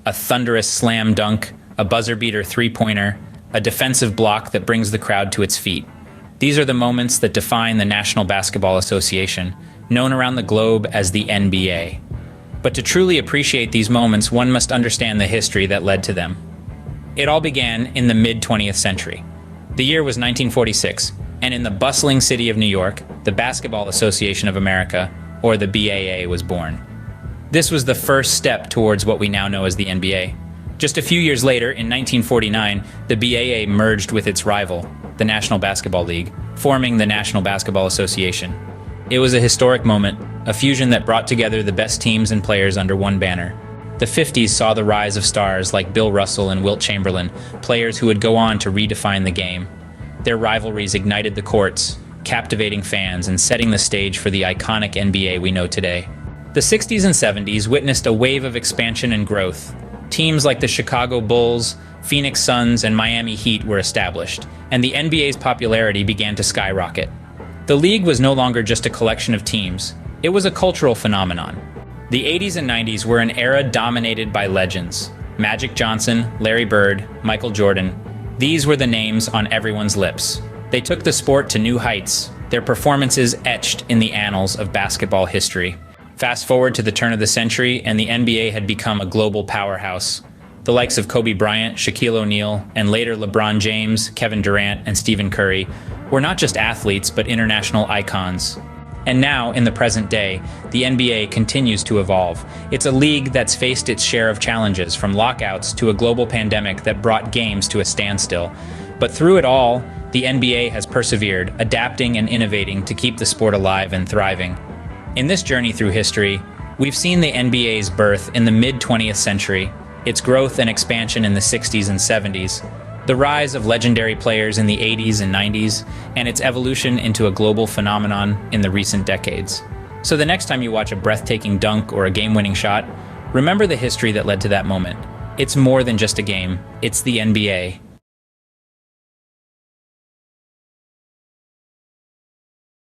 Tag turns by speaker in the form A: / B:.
A: a thunderous slam dunk, a buzzer beater three-pointer, a defensive block that brings the crowd to its feet. These are the moments that define the National Basketball Association, known around the globe as the NBA. But to truly appreciate these moments, one must understand the history that led to them. It all began in the mid-20th century. The year was 1946, and in the bustling city of New York, the Basketball Association of America, or the BAA, was born. This was the first step towards what we now know as the NBA. Just a few years later, in 1949, the BAA merged with its rival, the National Basketball League, forming the National Basketball Association. It was a historic moment, a fusion that brought together the best teams and players under one banner. The 50s saw the rise of stars like Bill Russell and Wilt Chamberlain, players who would go on to redefine the game. Their rivalries ignited the courts, captivating fans and setting the stage for the iconic NBA we know today. The 60s and 70s witnessed a wave of expansion and growth. Teams like the Chicago Bulls, Phoenix Suns, and Miami Heat were established, and the NBA's popularity began to skyrocket. The league was no longer just a collection of teams, it was a cultural phenomenon. The 80s and 90s were an era dominated by legends. Magic Johnson, Larry Bird, Michael Jordan. These were the names on everyone's lips. They took the sport to new heights, their performances etched in the annals of basketball history. Fast forward to the turn of the century, and the NBA had become a global powerhouse. The likes of Kobe Bryant, Shaquille O'Neal, and later LeBron James, Kevin Durant, and Stephen Curry were not just athletes, but international icons. And now, in the present day, the NBA continues to evolve. It's a league that's faced its share of challenges, from lockouts to a global pandemic that brought games to a standstill. But through it all, the NBA has persevered, adapting and innovating to keep the sport alive and thriving. In this journey through history, we've seen the NBA's birth in the mid-20th century, its growth and expansion in the 60s and 70s, the rise of legendary players in the 80s and 90s, and its evolution into a global phenomenon in the recent decades. So the next time you watch a breathtaking dunk or a game-winning shot, remember the history that led to that moment. It's more than just a game, it's the NBA.